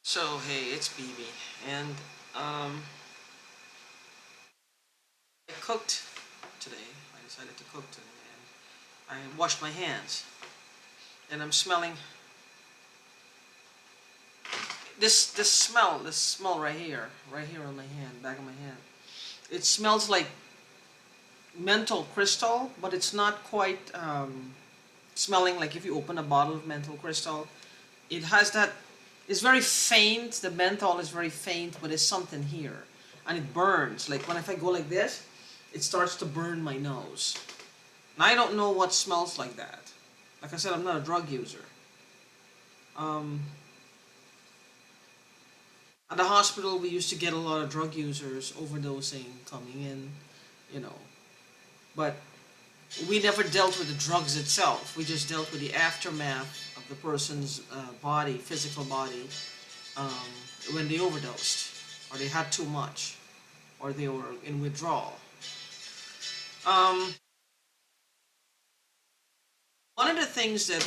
So hey, it's BB, and um, I cooked today. I decided to cook today, and I washed my hands, and I'm smelling this smell right here on my hand, back of my hand. It smells like menthol crystal, but it's not quite smelling like if you open a bottle of menthol crystal. It has that. It's very faint. The menthol is very faint, but there's something here, and it burns. Like when if I go like this, it starts to burn my nose. And I don't know what smells like that. Like I said, I'm not a drug user. Um, at the hospital, we used to get a lot of drug users overdosing coming in, you know. But we never dealt with the drugs itself. We just dealt with the aftermath of the person's body, physical body, um, when they overdosed, or they had too much, or they were in withdrawal. Um, One of the things that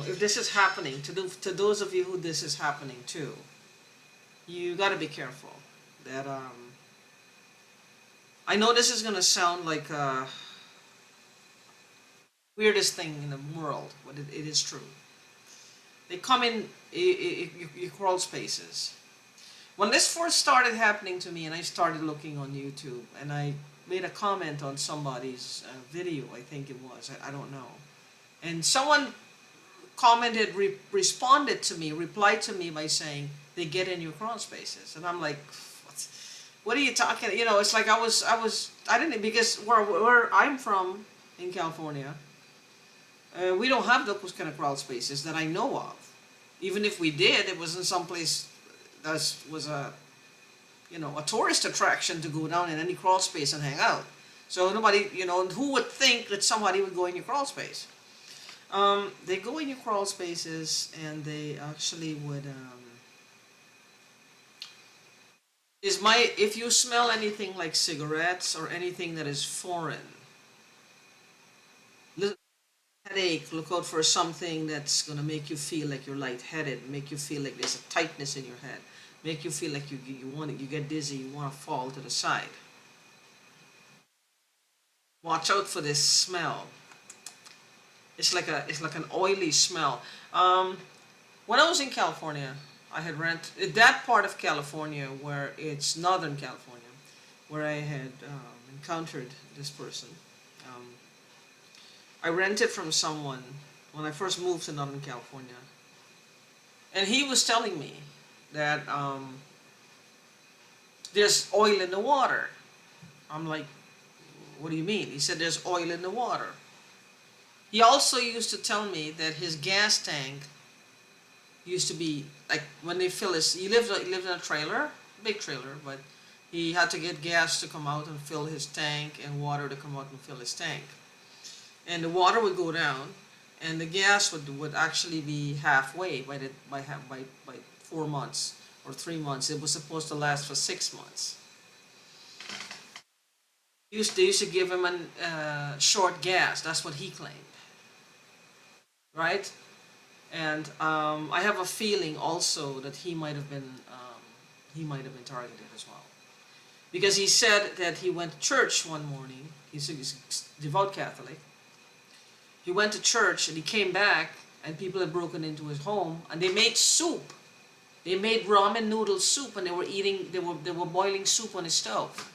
if this is happening to those of you who this is happening to, you got to be careful. That I know this is gonna sound like weirdest thing in the world, but it is true. They come in crawl spaces. When this first started happening to me, and I started looking on YouTube, and I made a comment on somebody's video, I think it was, I don't know, and someone commented, responded to me, replied to me by saying they get in your crawl spaces, and I'm like, what are you talking? You know, it's like I didn't because where I'm from in California, we don't have those kind of crawl spaces that I know of. Even if we did, it was in some place that was a tourist attraction to go down in any crawl space and hang out. So nobody, who would think that somebody would go in your crawl space? They go in your crawl spaces and they actually would. If you smell anything like cigarettes or anything that is foreign, headache, look out for something that's gonna make you feel like you're lightheaded, make you feel like there's a tightness in your head, make you feel like you get dizzy, you want to fall to the side. Watch out for this smell. It's like an oily smell. When I was in California, I had that part of California where it's Northern California, where I had encountered this person. Um, I rented from someone when I first moved to Northern California, and he was telling me that there's oil in the water. I'm like, what do you mean? He said there's oil in the water. He also used to tell me that his gas tank used to be like when they fill his. He lived in a trailer, big trailer, but he had to get gas to come out and fill his tank and water to come out and fill his tank. And the water would go down, and the gas would actually be halfway by 4 months or 3 months. It was supposed to last for 6 months. They used to give him a short gas. That's what he claimed, right? And I have a feeling also that he might have been targeted as well, because he said that he went to church one morning. He's a devout Catholic. He went to church and he came back, and people had broken into his home, and they made soup. They made ramen noodle soup, and they were eating. They were boiling soup on his stove.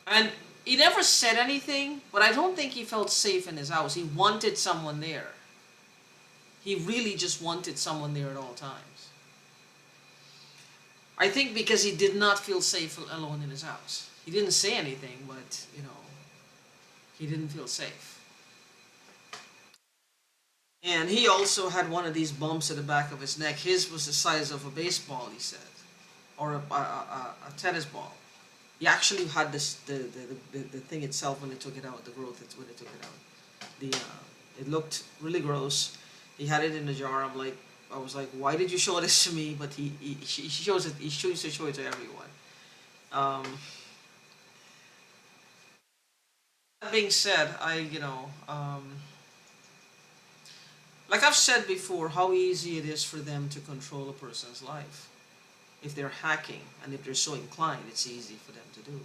And he never said anything, but I don't think he felt safe in his house. He wanted someone there. He really just wanted someone there at all times. I think because he did not feel safe alone in his house. He didn't say anything, but he didn't feel safe. And he also had one of these bumps at the back of his neck. His was the size of a baseball, he said, or a tennis ball. He actually had the thing itself when they took it out, the growth when they took it out. It looked really gross. He had it in the jar. I was like, why did you show this to me? But he shows it. He chooses to show it to everyone. Um, that being said, Like I've said before, how easy it is for them to control a person's life. If they're hacking and if they're so inclined, it's easy for them to do.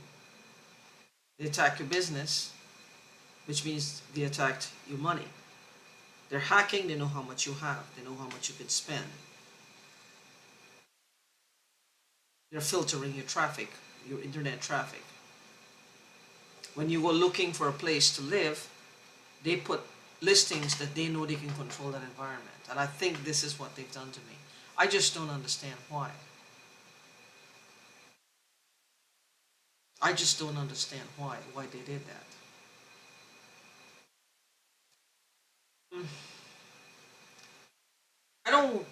They attack your business, which means they attacked your money. They're hacking, they know how much you have, they know how much you can spend. They're filtering your traffic, your internet traffic. When you go looking for a place to live, they put listings that they know they can control that environment. And I think this is what they've done to me. I just don't understand why. I just don't understand why they did that. Mm, I don't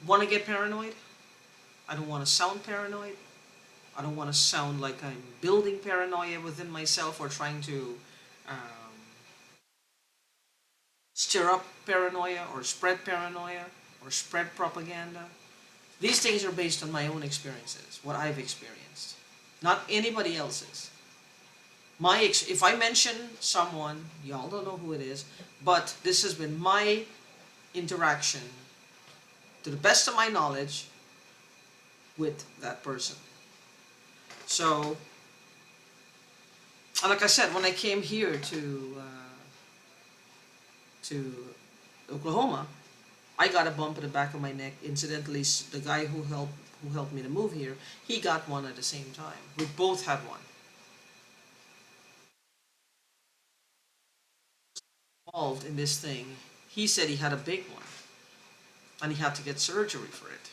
want to get paranoid. I don't want to sound paranoid. I don't want to sound like I'm building paranoia within myself or trying to um, stir up paranoia or spread propaganda. These things are based on my own experiences, what I've experienced, not anybody else's. If I mention someone, y'all don't know who it is, but this has been my interaction to the best of my knowledge with that person. So, like I said, when I came here to Oklahoma, I got a bump in the back of my neck. Incidentally, the guy who helped me to move here, he got one at the same time. We both had one. Involved in this thing, he said he had a big one, and he had to get surgery for it.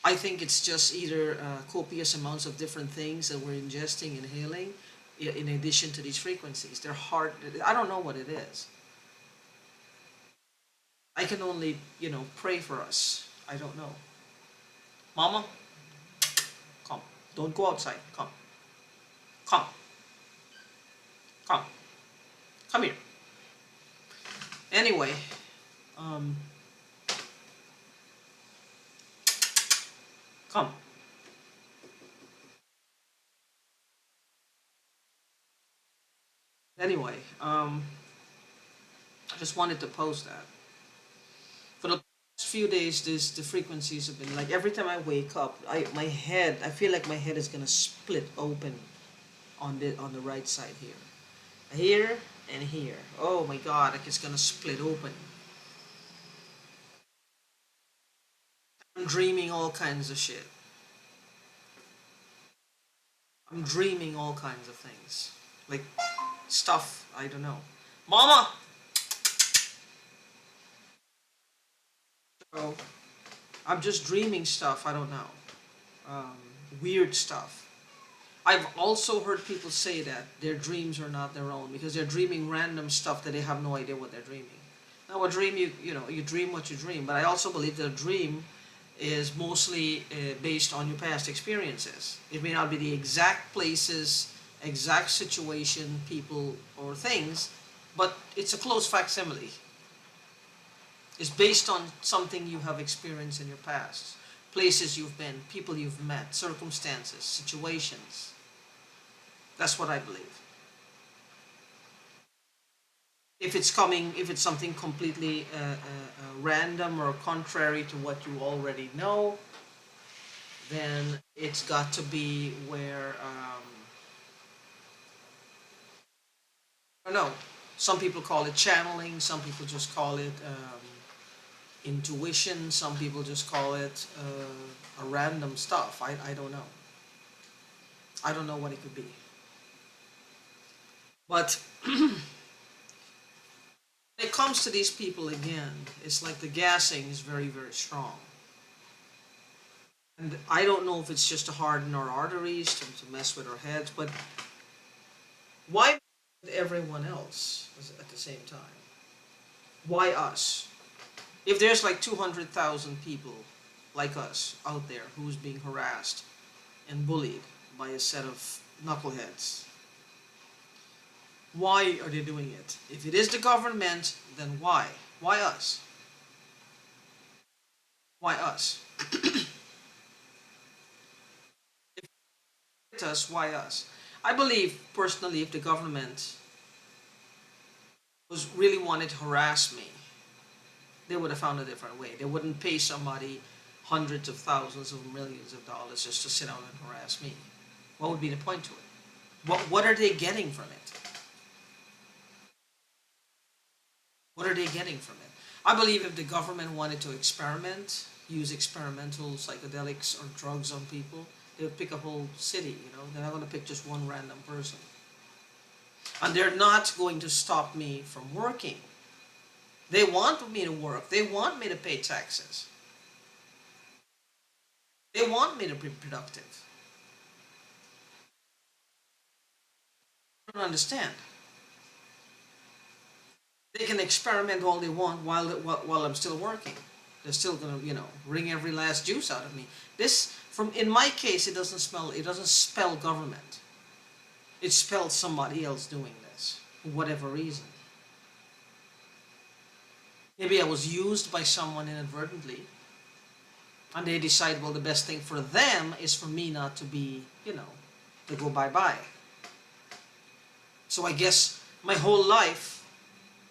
I think it's just either copious amounts of different things that we're ingesting, inhaling, in addition to these frequencies. They're hard. I don't know what it is. I can only, pray for us. I don't know. Mama, come. Don't go outside. Come. Come. Come. Come here. Anyway, um, come. Anyway, I just wanted to post that. For the past few days, the frequencies have been like every time I wake up, I feel like my head is gonna split open on the right side here. Here and here. Oh my god, like it's gonna split open. I'm dreaming all kinds of shit. I'm dreaming all kinds of things. Like stuff, I don't know. Mama! So, I'm just dreaming stuff, I don't know. Um, Weird stuff. I've also heard people say that their dreams are not their own because they're dreaming random stuff that they have no idea what they're dreaming. Now, a dream, you dream what you dream, but I also believe that a dream is mostly based on your past experiences. It may not be the exact places, exact situation, people, or things, but it's a close facsimile. It's based on something you have experienced in your past, places you've been, people you've met, circumstances, situations. That's what I believe. If it's something completely random or contrary to what you already know, then it's got to be where I don't know. Some people call it channeling. Some people just call it intuition. Some people just call it a random stuff. I don't know. I don't know what it could be. But when it comes to these people again, it's like the gassing is very, very strong. And I don't know if it's just to harden our arteries, to mess with our heads, but why everyone else at the same time? Why us? If there's like 200,000 people like us out there who's being harassed and bullied by a set of knuckleheads, why are they doing it? If it is the government, then why? Why us? Why us? If it's us, why us? I believe personally if the government was really wanted to harass me, they would have found a different way. They wouldn't pay somebody hundreds of thousands of millions of dollars just to sit down and harass me. What would be the point to it? What are they getting from it? What are they getting from it? I believe if the government wanted to experiment, use experimental psychedelics or drugs on people, they would pick a whole city, you know. They're not going to pick just one random person. And they're not going to stop me from working. They want me to work. They want me to pay taxes. They want me to be productive. I don't understand. They can experiment all they want while I'm still working. They're still gonna, you know, wring every last juice out of me. This, from in my case, it doesn't spell government. It spells somebody else doing this for whatever reason. Maybe I was used by someone inadvertently, and they decide, well, the best thing for them is for me not to be, you know, to go bye-bye. So I guess my whole life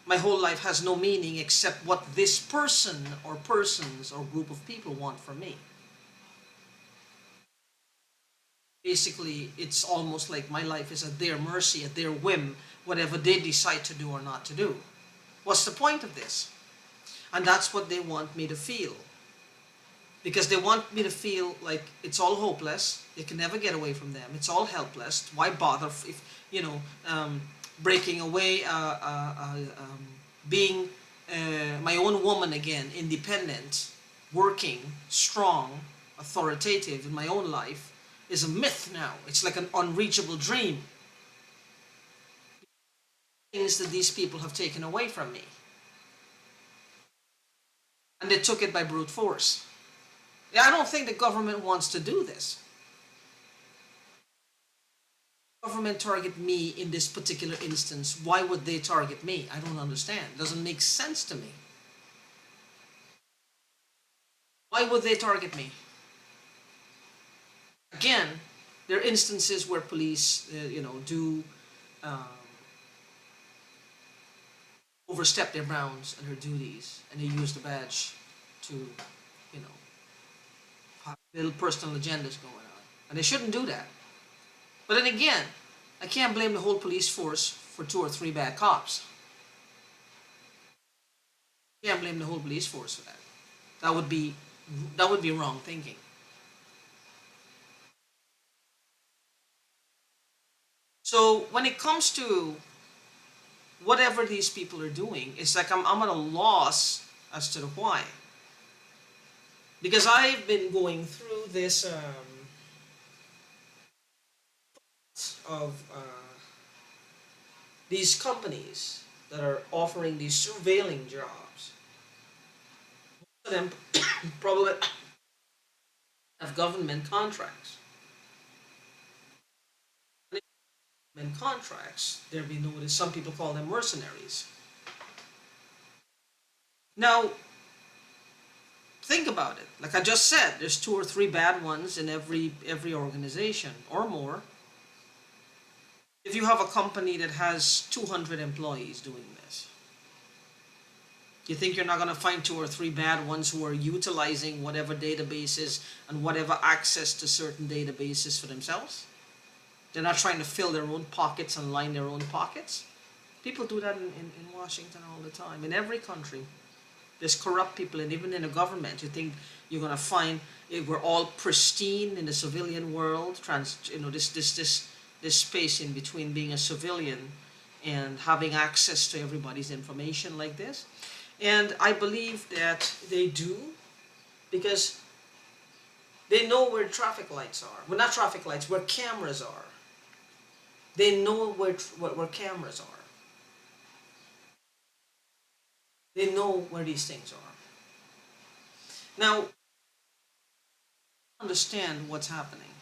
has no meaning except what this person or persons or group of people want from me. Basically, it's almost like my life is at their mercy, at their whim, whatever they decide to do or not to do. What's the point of this? And that's what they want me to feel. Because they want me to feel like it's all hopeless, they can never get away from them, it's all helpless. Why bother if, you know, breaking away, being my own woman again, independent, working, strong, authoritative in my own life is a myth now. It's like an unreachable dream. Things that these people have taken away from me. And they took it by brute force. Yeah, I don't think the government wants to do this. Government target me in this particular instance. Why would they target me? I don't understand. It doesn't make sense to me. Why would they target me? Again, there are instances where police, you know, do overstep their bounds and their duties, and they use the badge to, you know, have little personal agendas going on, and they shouldn't do that. But then again, I can't blame the whole police force for 2 or 3 bad cops. I can't blame the whole police force for that. That would be wrong thinking. So when it comes to whatever these people are doing, it's like I'm at a loss as to the why. Because I've been going through this of these companies that are offering these surveilling jobs. Most of them probably have government contracts. And contracts, there be noticed, some people call them mercenaries. Now, think about it. Like I just said, there's 2 or 3 bad ones in every organization or more. If you have a company that has 200 employees doing this, you think you're not going to find 2 or 3 bad ones who are utilizing whatever databases and whatever access to certain databases for themselves? They're not trying to fill their own pockets and line their own pockets. People do that in Washington all the time. In every country, there's corrupt people, and even in the government, you think you're going to find we're all pristine in the civilian world. This space in between being a civilian and having access to everybody's information like this. And I believe that they do, because they know where traffic lights are. Well, not traffic lights, where cameras are. They know where cameras are. They know where these things are. Now, I don't understand what's happening.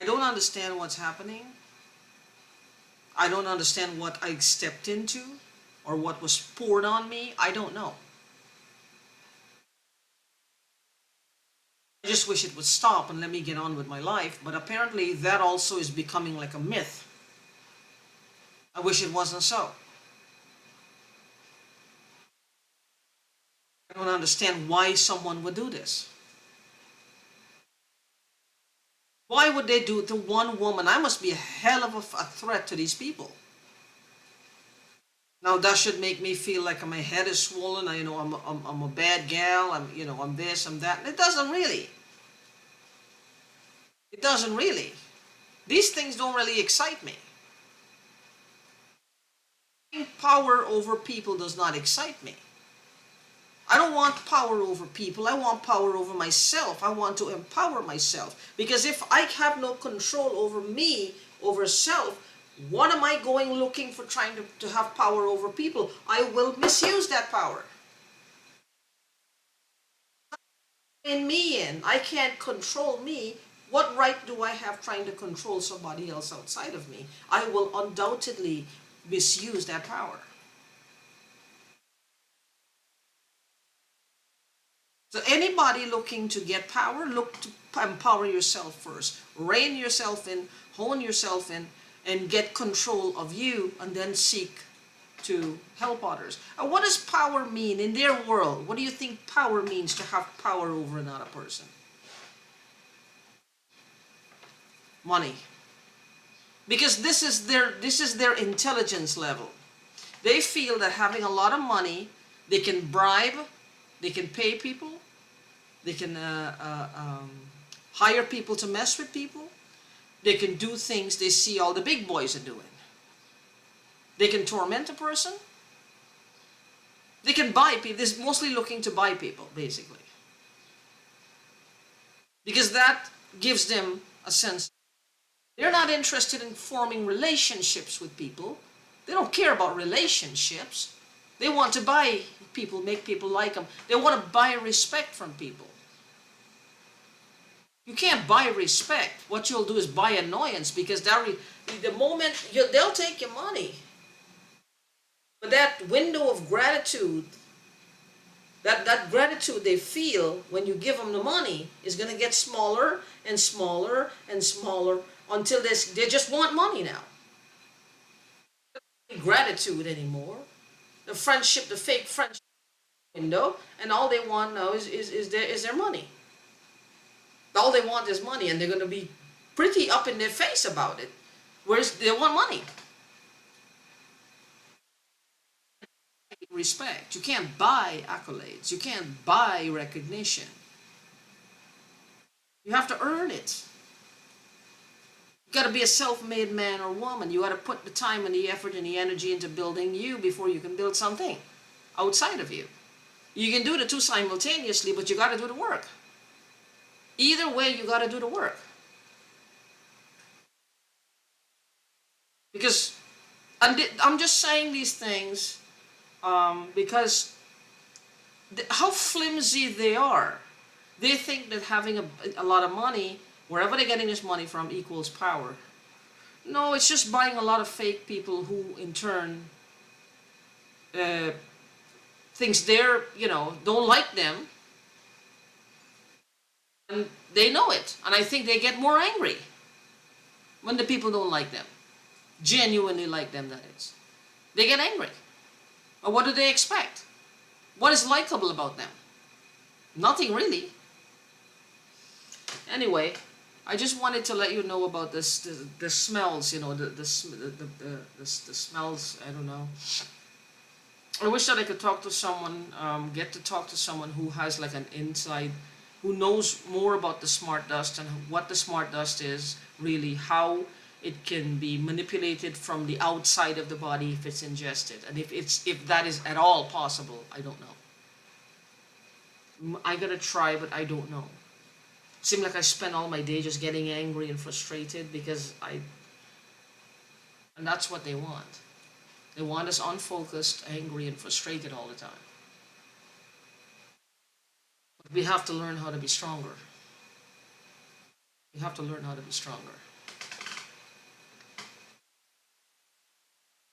I don't understand what's happening. I don't understand what I stepped into or what was poured on me. I don't know. I just wish it would stop and let me get on with my life, but apparently that also is becoming like a myth. I wish it wasn't so. I don't understand why someone would do this. Why would they do it to one woman? I must be a hell of a threat to these people. Now that should make me feel like my head is swollen. I'm a bad gal. I'm this, I'm that. It doesn't really. It doesn't really. These things don't really excite me. Power over people does not excite me. I don't want power over people. I want power over myself. I want to empower myself. Because if I have no control over me, over self, what am I going looking for trying to have power over people? I will misuse that power. In me in, I can't control me. What right do I have trying to control somebody else outside of me? I will undoubtedly misuse that power. So anybody looking to get power, look to empower yourself first. Rein yourself in, hone yourself in, and get control of you, and then seek to help others. And what does power mean in their world? What do you think power means to have power over another person? Money. Because this is their intelligence level. They feel that having a lot of money, they can bribe, they can pay people, they can hire people to mess with people. They can do things they see all the big boys are doing. They can torment a person. They can buy people. They're mostly looking to buy people, basically. Because that gives them a sense. They're not interested in forming relationships with people. They don't care about relationships. They want to buy people, make people like them. They want to buy respect from people. You can't buy respect. What you'll do is buy annoyance, because the moment they'll take your money. But that window of gratitude, that gratitude they feel when you give them the money, is going to get smaller and smaller and smaller until they just want money now. Gratitude anymore. The friendship, the fake friendship window, and all they want now is their money. All they want is money, and they're going to be pretty up in their face about it. Whereas they want money. Respect. You can't buy accolades. You can't buy recognition. You have to earn it. You got to be a self-made man or woman. You got to put the time and the effort and the energy into building you before you can build something outside of you. You can do the two simultaneously, but you got to do the work. Either way, you got to do the work. Because I'm just saying these things because how flimsy they are. They think that having a lot of money, wherever they're getting this money from, equals power. No, it's just buying a lot of fake people who in turn thinks don't like them, and they know it. And I think they get more angry when the people don't like them, genuinely like them, that is. They get angry. But what do they expect? What is likable about them? Nothing really. Anyway, I just wanted to let you know about the smells, the smells, I don't know. I wish that I could talk to someone, get to talk to someone who has like an insight, who knows more about the smart dust and what the smart dust is, really, how it can be manipulated from the outside of the body if it's ingested, and if that is at all possible. I don't know. I gotta try, but I don't know. It seems like I spend all my day just getting angry and frustrated because and that's what they want. They want us unfocused, angry, and frustrated all the time. But we have to learn how to be stronger. We have to learn how to be stronger.